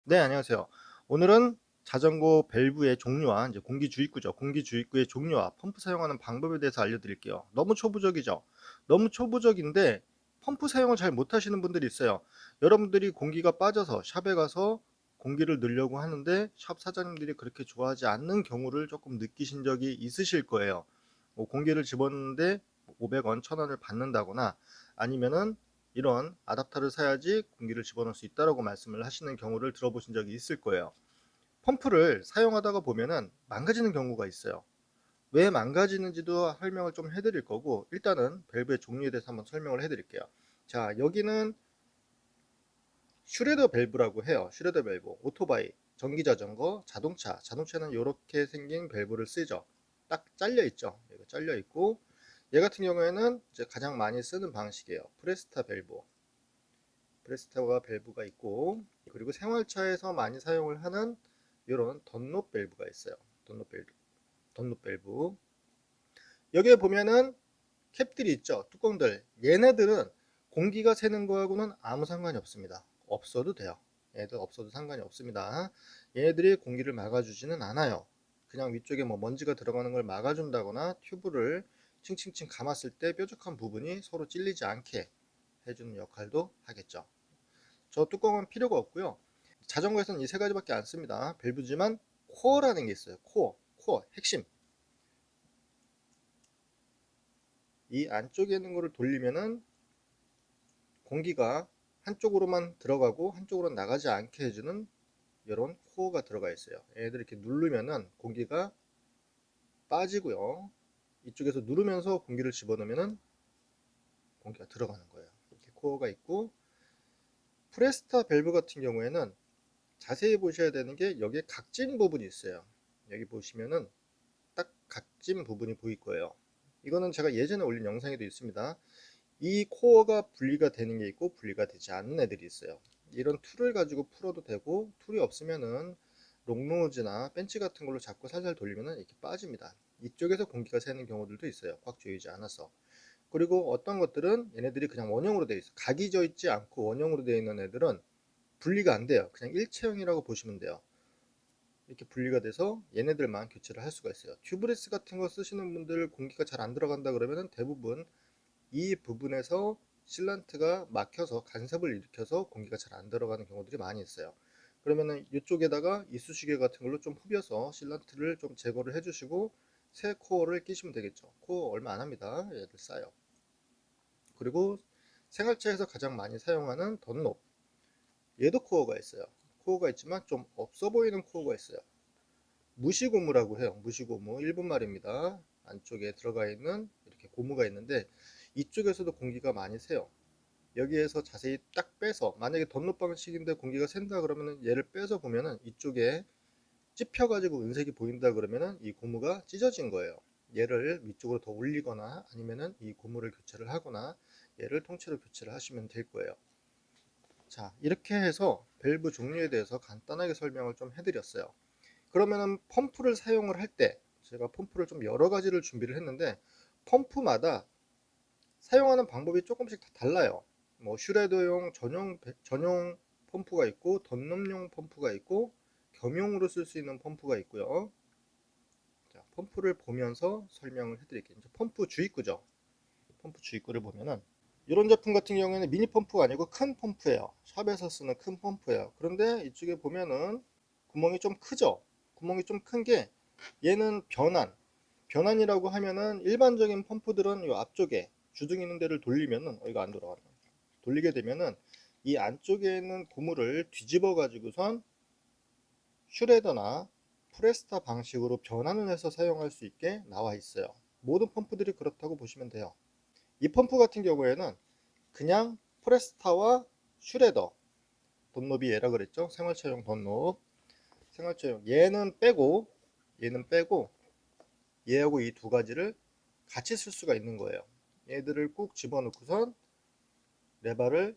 네, 안녕하세요. 오늘은 자전거 밸브의 종류와 이제 공기 주입구죠. 공기 주입구의 종류와 펌프 사용하는 방법에 대해서 알려드릴게요. 너무 초보적이죠. 너무 초보적인데 펌프 사용을 잘 못하시는 분들이 있어요. 여러분들이 공기가 빠져서 샵에 가서 공기를 넣으려고 하는데 샵 사장님들이 그렇게 좋아하지 않는 경우를 조금 느끼신 적이 있으실 거예요. 뭐 공기를 집었는데 500원, 1000원을 받는다거나 아니면은 이런 아답터를 사야지 공기를 집어넣을 수 있다라고 말씀을 하시는 경우를 들어보신 적이 있을 거예요. 펌프를 사용하다가 보면은 망가지는 경우가 있어요. 왜 망가지는지도 설명을 좀 해드릴 거고, 일단은 밸브의 종류에 대해서 한번 설명을 해드릴게요. 자, 여기는 슈레더 밸브라고 해요. 슈레더 밸브, 오토바이, 전기자전거, 자동차는 이렇게 생긴 밸브를 쓰죠. 딱 잘려 있죠. 여기 잘려 있고, 얘 같은 경우에는 이제 가장 많이 쓰는 방식이에요. 프레스타 밸브. 프레스타와 밸브가 있고, 그리고 생활차에서 많이 사용을 하는 이런 던롭 밸브가 있어요. 던롭 밸브. 여기에 보면은 캡들이 있죠. 뚜껑들. 얘네들은 공기가 새는 거하고는 아무 상관이 없습니다. 없어도 돼요. 얘들 없어도 상관이 없습니다. 얘네들이 공기를 막아주지는 않아요. 그냥 위쪽에 뭐 먼지가 들어가는 걸 막아준다거나 튜브를 칭칭칭 감았을 때 뾰족한 부분이 서로 찔리지 않게 해주는 역할도 하겠죠. 저 뚜껑은 필요가 없고요. 자전거에서는 이 세 가지밖에 안 씁니다. 밸브지만 코어라는 게 있어요. 코어, 핵심. 이 안쪽에 있는 거를 돌리면은 공기가 한쪽으로만 들어가고 한쪽으로 나가지 않게 해주는 이런 코어가 들어가 있어요. 얘들 이렇게 누르면은 공기가 빠지고요. 이쪽에서 누르면서 공기를 집어넣으면은 공기가 들어가는 거예요. 이렇게 코어가 있고, 프레스타 밸브 같은 경우에는 자세히 보셔야 되는 게 여기에 각진 부분이 있어요. 여기 보시면은 딱 각진 부분이 보일 거예요. 이거는 제가 예전에 올린 영상에도 있습니다. 이 코어가 분리가 되는 게 있고 분리가 되지 않는 애들이 있어요. 이런 툴을 가지고 풀어도 되고, 툴이 없으면은 롱노즈나 벤치 같은 걸로 잡고 살살 돌리면은 이렇게 빠집니다. 이쪽에서 공기가 새는 경우들도 있어요. 꽉 조이지 않아서. 그리고 어떤 것들은 얘네들이 그냥 원형으로 되어 있어요. 각이 져 있지 않고 원형으로 되어 있는 애들은 분리가 안 돼요. 그냥 일체형이라고 보시면 돼요. 이렇게 분리가 돼서 얘네들만 교체를 할 수가 있어요. 튜브레스 같은 거 쓰시는 분들 공기가 잘 안 들어간다 그러면은 대부분 이 부분에서 실란트가 막혀서 간섭을 일으켜서 공기가 잘 안 들어가는 경우들이 많이 있어요. 그러면은 이쪽에다가 이쑤시개 같은 걸로 좀 후벼서 실란트를 좀 제거를 해주시고 새 코어를 끼시면 되겠죠. 코어 얼마 안 합니다. 얘들 싸요. 그리고 생활차에서 가장 많이 사용하는 던롭. 얘도 코어가 있어요. 코어가 있지만 좀 없어 보이는 코어가 있어요. 무시고무라고 해요. 무시고무, 일본 말입니다. 안쪽에 들어가 있는 이렇게 고무가 있는데 이쪽에서도 공기가 많이 새요. 여기에서 자세히 딱 빼서, 만약에 덧롭 방식인데 공기가 샌다 그러면은 얘를 빼서 보면은 이쪽에 찝혀 가지고 은색이 보인다 그러면은 이 고무가 찢어진 거예요. 얘를 위쪽으로 더 올리거나 아니면은 이 고무를 교체를 하거나 얘를 통째로 교체를 하시면 될 거예요. 자, 이렇게 해서 밸브 종류에 대해서 간단하게 설명을 좀 해드렸어요. 그러면은 펌프를 사용을 할 때, 제가 펌프를 좀 여러 가지를 준비를 했는데 펌프마다 사용하는 방법이 조금씩 다 달라요. 뭐 슈레더용 전용 펌프가 있고 던럼용 펌프가 있고 겸용으로 쓸 수 있는 펌프가 있고요. 자, 펌프를 보면서 설명을 해드릴게요. 이제 펌프 주입구죠. 펌프 주입구를 보면은 이런 제품 같은 경우에는 미니 펌프가 아니고 큰 펌프예요. 샵에서 쓰는 큰 펌프예요. 그런데 이쪽에 보면은 구멍이 좀 크죠. 구멍이 좀 큰 게, 얘는 변환이라고 하면은 일반적인 펌프들은 이 앞쪽에 주둥이 있는 데를 돌리면은 이거 안 돌아가네. 돌리게 되면은 이 안쪽에 있는 고무를 뒤집어 가지고선 슈레더나 프레스타 방식으로 변환을 해서 사용할 수 있게 나와 있어요. 모든 펌프들이 그렇다고 보시면 돼요. 이 펌프 같은 경우에는 그냥 프레스타와 슈레더, 덧롭이 얘라 그랬죠. 생활차용 덧롭, 생활차용 얘는 빼고 얘하고 이 두 가지를 같이 쓸 수가 있는 거예요. 얘들을 꾹 집어넣고선 레바를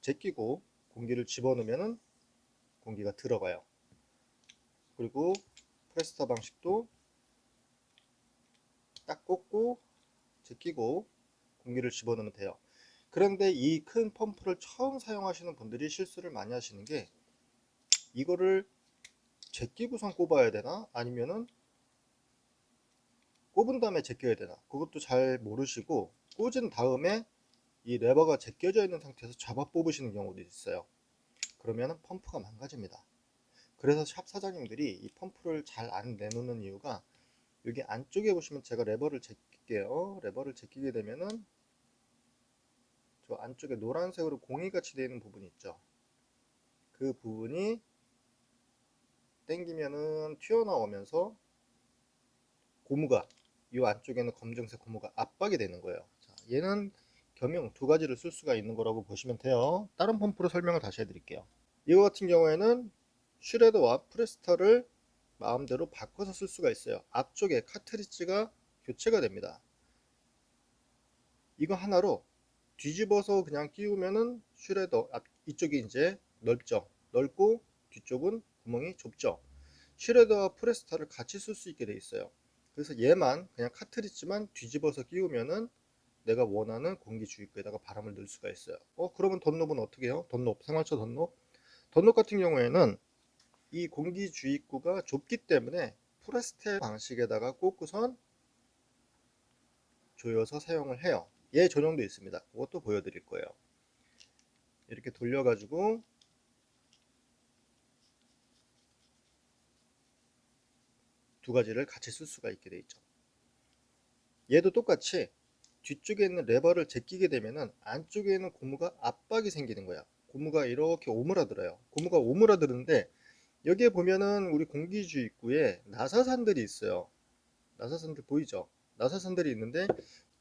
제끼고 공기를 집어넣으면 공기가 들어가요. 그리고 프레스타 방식도 딱 꽂고 제끼고 공기를 집어넣으면 돼요. 그런데 이 큰 펌프를 처음 사용하시는 분들이 실수를 많이 하시는 게, 이거를 제끼고선 꼽아야 되나? 아니면은 꼽은 다음에 제껴야 되나? 그것도 잘 모르시고 꽂은 다음에 이 레버가 제껴져 있는 상태에서 잡아 뽑으시는 경우도 있어요. 그러면 펌프가 망가집니다. 그래서 샵 사장님들이 이 펌프를 잘 안 내놓는 이유가 여기 안쪽에 보시면 제가 레버를 제낄게요. 레버를 제끼게 되면은 저 안쪽에 노란색으로 공이 같이 되어 있는 부분이 있죠. 그 부분이 당기면은 튀어나오면서 고무가 이 안쪽에는 검정색 고무가 압박이 되는 거예요. 자, 얘는 겸용 두 가지를 쓸 수가 있는 거라고 보시면 돼요. 다른 펌프로 설명을 다시 해드릴게요. 이거 같은 경우에는 슈레더와 프레스터를 마음대로 바꿔서 쓸 수가 있어요. 앞쪽에 카트리지가 교체가 됩니다. 이거 하나로 뒤집어서 그냥 끼우면은 슈레더 이쪽이 이제 넓죠. 넓고 뒤쪽은 구멍이 좁죠. 슈레더와 프레스터를 같이 쓸 수 있게 돼 있어요. 그래서 얘만 그냥 카트리지만 뒤집어서 끼우면은 내가 원하는 공기 주입구에다가 바람을 넣을 수가 있어요. 그러면 덧롭은 어떻게 해요? 덧롭, 생활차 덧롭. 덧롭 같은 경우에는 이 공기 주입구가 좁기 때문에 프레스테 방식에다가 꽂고선 조여서 사용을 해요. 얘 전용도 있습니다. 그것도 보여드릴 거예요. 이렇게 돌려가지고 두 가지를 같이 쓸 수가 있게 돼 있죠. 얘도 똑같이 뒤쪽에 있는 레버를 제끼게 되면은 안쪽에 있는 고무가 압박이 생기는 거야. 고무가 이렇게 오므라들어요. 고무가 오므라드는데 여기에 보면은 우리 공기주입구에 나사산들이 있어요. 나사산들 보이죠? 나사산들이 있는데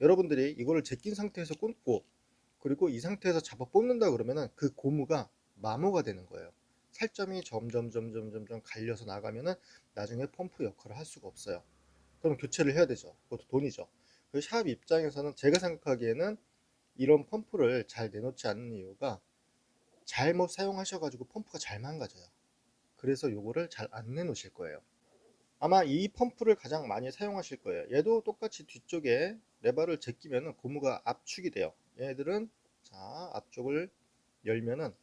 여러분들이 이거를 제낀 상태에서 꽂고 그리고 이 상태에서 잡아 뽑는다 그러면은 그 고무가 마모가 되는 거예요. 살점이 점점 갈려서 나가면은 나중에 펌프 역할을 할 수가 없어요. 그럼 교체를 해야 되죠. 그것도 돈이죠. 그 샵 입장에서는 제가 생각하기에는 이런 펌프를 잘 내놓지 않는 이유가 잘못 사용하셔가지고 펌프가 잘 망가져요. 그래서 요거를 잘 안 내놓으실 거예요. 아마 이 펌프를 가장 많이 사용하실 거예요. 얘도 똑같이 뒤쪽에 레버를 제끼면 고무가 압축이 돼요. 얘들은 자 앞쪽을 열면은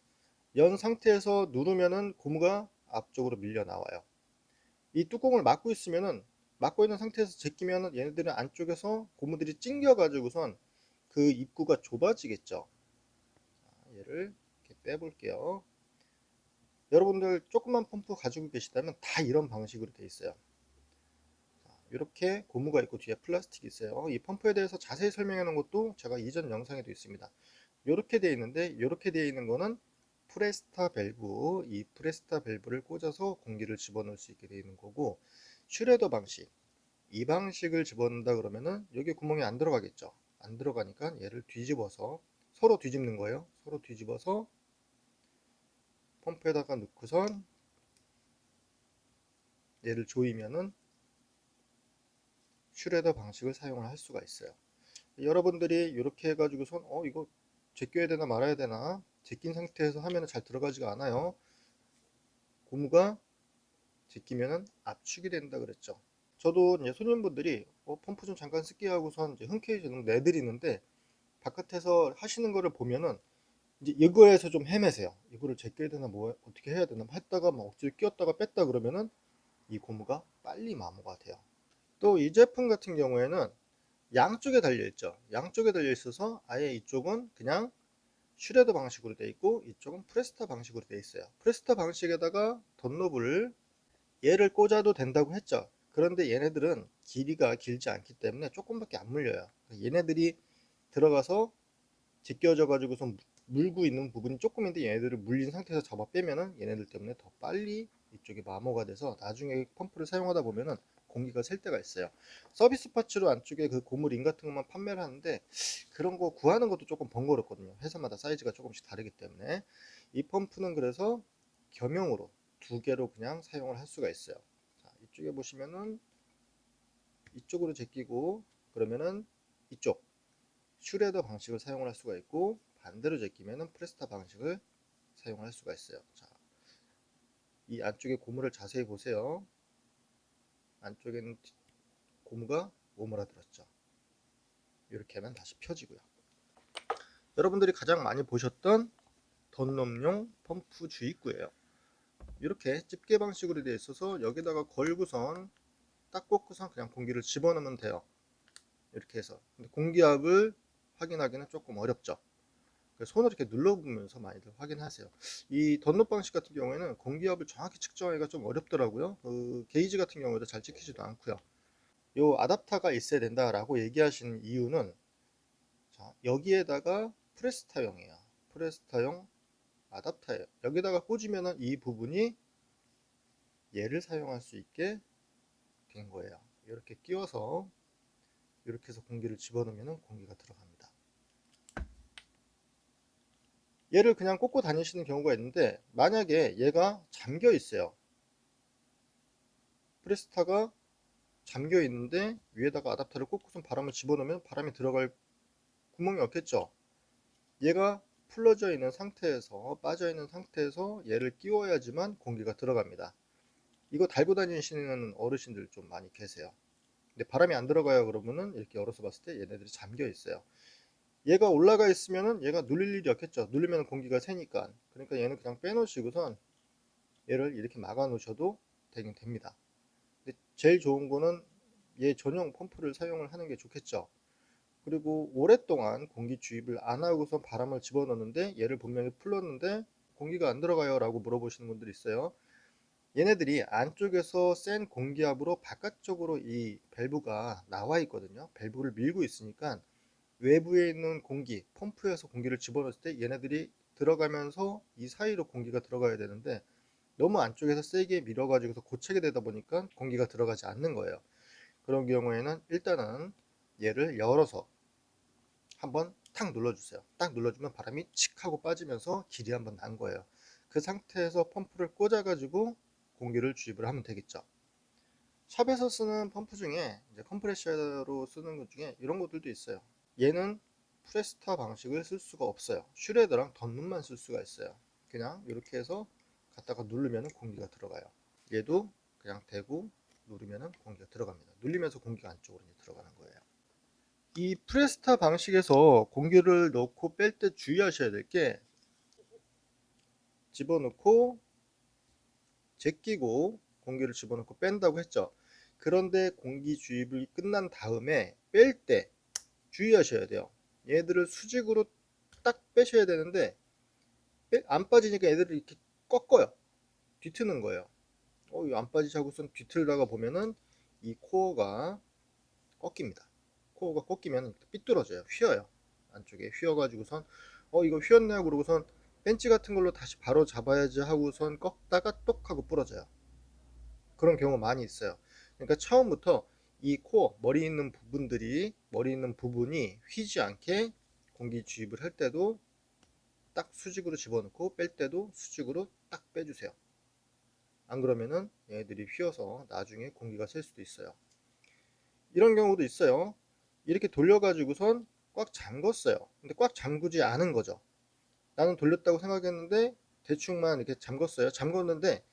연 상태에서 누르면은 고무가 앞쪽으로 밀려 나와요. 이 뚜껑을 막고 있으면은 막고 있는 상태에서 제끼면은 얘네들은 안쪽에서 고무들이 찡겨 가지고선 그 입구가 좁아지겠죠. 자, 얘를 이렇게 빼볼게요. 여러분들 조그만 펌프 가지고 계시다면 다 이런 방식으로 되어 있어요. 이렇게 고무가 있고 뒤에 플라스틱이 있어요. 이 펌프에 대해서 자세히 설명해 놓은 것도 제가 이전 영상에도 있습니다. 이렇게 되어 있는데 이렇게 되어 있는 거는 프레스타 밸브, 이 프레스타 밸브를 꽂아서 공기를 집어넣을 수 있게 되어 있는 거고, 슈레더 방식, 이 방식을 집어넣는다 그러면은 여기 구멍이 안 들어가겠죠. 안 들어가니까 얘를 뒤집어서 서로 뒤집는 거예요. 서로 뒤집어서 펌프에다가 넣고선 얘를 조이면은 슈레더 방식을 사용을 할 수가 있어요. 여러분들이 이렇게 해가지고선 이거 제껴야 되나 말아야 되나, 제낀 상태에서 하면 잘 들어가지가 않아요. 고무가 제끼면은 압축이 된다 그랬죠. 저도 이제 손님분들이 펌프 좀 잠깐 쓸게 하고선 이제 흔쾌히 저는 내드리는데 바깥에서 하시는 거를 보면은 이제 이거에서 좀 헤매세요. 이거를 제껴야 되나 뭐 어떻게 해야 되나 했다가 막 억지로 끼웠다가 뺐다 그러면은 이 고무가 빨리 마모가 돼요. 또 이 제품 같은 경우에는 양쪽에 달려 있죠. 양쪽에 달려 있어서 아예 이쪽은 그냥 슈레더 방식으로 되어 있고 이쪽은 프레스타 방식으로 되어 있어요. 프레스타 방식에다가 덧노브를 얘를 꽂아도 된다고 했죠. 그런데 얘네들은 길이가 길지 않기 때문에 조금밖에 안 물려요. 얘네들이 들어가서 제껴져 가지고서 물고 있는 부분이 조금인데 얘네들을 물린 상태에서 잡아 빼면은 얘네들 때문에 더 빨리 이쪽이 마모가 돼서 나중에 펌프를 사용하다 보면은 공기가 셀 때가 있어요. 서비스 파츠로 안쪽에 그 고무링 같은 것만 판매를 하는데 그런 거 구하는 것도 조금 번거롭거든요. 회사마다 사이즈가 조금씩 다르기 때문에 이 펌프는 그래서 겸용으로 두 개로 그냥 사용을 할 수가 있어요. 자, 이쪽에 보시면은 이쪽으로 제끼고 그러면은 이쪽 슈레더 방식을 사용을 할 수가 있고 반대로 제끼면은 프레스타 방식을 사용을 할 수가 있어요. 자, 이 안쪽에 고무를 자세히 보세요. 안쪽에는 고무가 오므라들었죠. 이렇게 하면 다시 펴지고요. 여러분들이 가장 많이 보셨던 덧놈용 펌프 주입구예요. 이렇게 집게 방식으로 되어 있어서 여기다가 걸고선 딱 꽂고선 그냥 공기를 집어넣으면 돼요. 이렇게 해서. 근데 공기압을 확인하기는 조금 어렵죠. 그래서 손을 이렇게 눌러보면서 많이들 확인하세요. 이 덧넛 방식 같은 경우에는 공기압을 정확히 측정하기가 좀 어렵더라고요. 그 게이지 같은 경우에도 잘 찍히지도 않고요. 요 아답터가 있어야 된다라고 얘기하시는 이유는, 자, 여기에다가 프레스타용이에요. 프레스타용 아답터예요. 여기다가 꽂으면은 이 부분이 얘를 사용할 수 있게 된 거예요. 이렇게 끼워서 이렇게 해서 공기를 집어넣으면 공기가 들어갑니다. 얘를 그냥 꽂고 다니시는 경우가 있는데, 만약에 얘가 잠겨 있어요. 프레스타가 잠겨 있는데 위에다가 아답터를 꽂고서 바람을 집어넣으면 바람이 들어갈 구멍이 없겠죠. 얘가 풀러져 있는 상태에서, 빠져 있는 상태에서 얘를 끼워야지만 공기가 들어갑니다. 이거 달고 다니시는 어르신들 좀 많이 계세요. 근데 바람이 안 들어가요 그러면은, 이렇게 열어서 봤을 때 얘네들이 잠겨 있어요. 얘가 올라가 있으면은 얘가 눌릴 일이 없겠죠. 누르면 공기가 새니까. 그러니까 얘는 그냥 빼놓으시고선 얘를 이렇게 막아 놓으셔도 되긴 됩니다. 근데 제일 좋은 거는 얘 전용 펌프를 사용을 하는 게 좋겠죠. 그리고 오랫동안 공기 주입을 안 하고서 바람을 집어넣는데 얘를 분명히 풀렀는데 공기가 안 들어가요 라고 물어보시는 분들이 있어요. 얘네들이 안쪽에서 센 공기압으로 바깥쪽으로 이 밸브가 나와 있거든요. 밸브를 밀고 있으니까 외부에 있는 공기, 펌프에서 공기를 집어넣을 때 얘네들이 들어가면서 이 사이로 공기가 들어가야 되는데, 너무 안쪽에서 세게 밀어가지고서 고체게 되다 보니까 공기가 들어가지 않는 거예요. 그런 경우에는 일단은 얘를 열어서 한번 탁 눌러주세요. 딱 눌러주면 바람이 칙 하고 빠지면서 길이 한번 난 거예요. 그 상태에서 펌프를 꽂아가지고 공기를 주입을 하면 되겠죠. 샵에서 쓰는 펌프 중에 이제 컴프레셔로 쓰는 것 중에 이런 것들도 있어요. 얘는 프레스타 방식을 쓸 수가 없어요. 슈레더랑 덧눈만 쓸 수가 있어요. 그냥 이렇게 해서 갖다가 누르면 공기가 들어가요. 얘도 그냥 대고 누르면 공기가 들어갑니다. 눌리면서 공기가 안쪽으로 들어가는 거예요. 이 프레스타 방식에서 공기를 넣고 뺄 때 주의하셔야 될 게, 집어넣고 제끼고 공기를 집어넣고 뺀다고 했죠. 그런데 공기 주입이 끝난 다음에 뺄 때 주의하셔야 돼요. 얘들을 수직으로 딱 빼셔야 되는데 안 빠지니까 얘들을 이렇게 꺾어요. 뒤트는 거예요. 이거 안 빠지지 하고선 뒤틀다가 보면은 이 코어가 꺾입니다. 코어가 꺾이면 삐뚤어져요. 휘어요. 안쪽에 휘어가지고선 이거 휘었네요 그러고선 벤치 같은 걸로 다시 바로 잡아야지 하고선 꺾다가 똑 하고 부러져요. 그런 경우 많이 있어요. 그러니까 처음부터 이 코어, 머리 있는 부분이 휘지 않게 공기 주입을 할 때도 딱 수직으로 집어넣고 뺄 때도 수직으로 딱 빼주세요. 안 그러면은 얘네들이 휘어서 나중에 공기가 셀 수도 있어요. 이런 경우도 있어요. 이렇게 돌려가지고선 꽉 잠궜어요. 근데 꽉 잠그지 않은 거죠. 나는 돌렸다고 생각했는데 대충만 이렇게 잠궜어요. 잠궜는데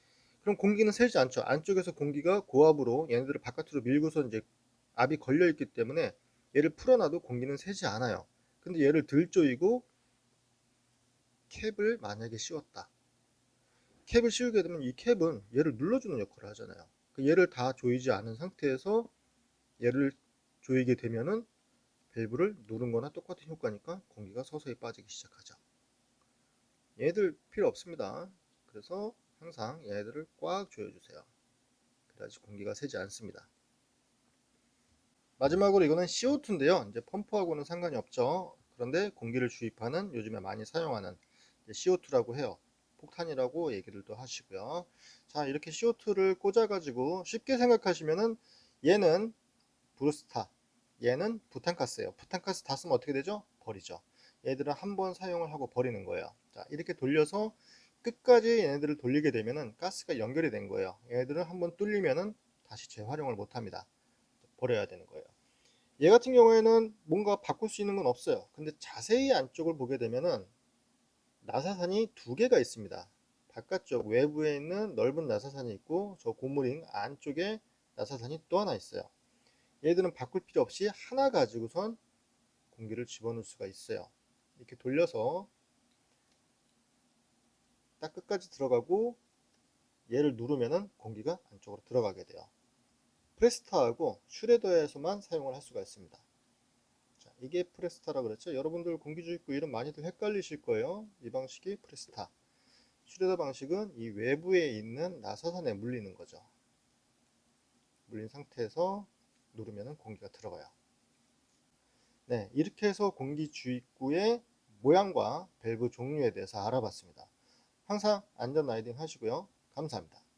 그럼 공기는 새지 않죠. 안쪽에서 공기가 고압으로 얘네들을 바깥으로 밀고서 이제 압이 걸려 있기 때문에 얘를 풀어놔도 공기는 새지 않아요. 근데 얘를 들 조이고 캡을 만약에 씌웠다. 캡을 씌우게 되면 이 캡은 얘를 눌러주는 역할을 하잖아요. 얘를 다 조이지 않은 상태에서 얘를 조이게 되면은 밸브를 누른 거나 똑같은 효과니까 공기가 서서히 빠지기 시작하죠. 얘들 필요 없습니다. 그래서 항상 얘들을 꽉 조여주세요. 그래야지 공기가 새지 않습니다. 마지막으로 이거는 CO2인데요. 이제 펌프하고는 상관이 없죠. 그런데 공기를 주입하는 요즘에 많이 사용하는 CO2라고 해요. 폭탄이라고 얘기들도 하시고요. 자, 이렇게 CO2를 꽂아가지고 쉽게 생각하시면은 얘는 브루스타, 얘는 부탄가스예요. 부탄가스 다 쓰면 어떻게 되죠? 버리죠. 얘들은 한번 사용을 하고 버리는 거예요. 자, 이렇게 돌려서 끝까지 얘네들을 돌리게 되면은 가스가 연결이 된 거예요. 얘네들은 한번 뚫리면은 다시 재활용을 못 합니다. 버려야 되는 거예요. 얘 같은 경우에는 뭔가 바꿀 수 있는 건 없어요. 근데 자세히 안쪽을 보게 되면은 나사산이 두 개가 있습니다. 바깥쪽 외부에 있는 넓은 나사산이 있고 저 고무링 안쪽에 나사산이 또 하나 있어요. 얘들은 바꿀 필요 없이 하나 가지고선 공기를 집어넣을 수가 있어요. 이렇게 돌려서 딱 끝까지 들어가고 얘를 누르면은 공기가 안쪽으로 들어가게 돼요. 프레스타하고 슈레더에서만 사용을 할 수가 있습니다. 자, 이게 프레스타라 그랬죠. 여러분들 공기주입구 이름 많이들 헷갈리실 거예요. 이 방식이 프레스타. 슈레더 방식은 이 외부에 있는 나사선에 물리는 거죠. 물린 상태에서 누르면 공기가 들어가요. 네, 이렇게 해서 공기주입구의 모양과 밸브 종류에 대해서 알아봤습니다. 항상 안전 라이딩 하시고요. 감사합니다.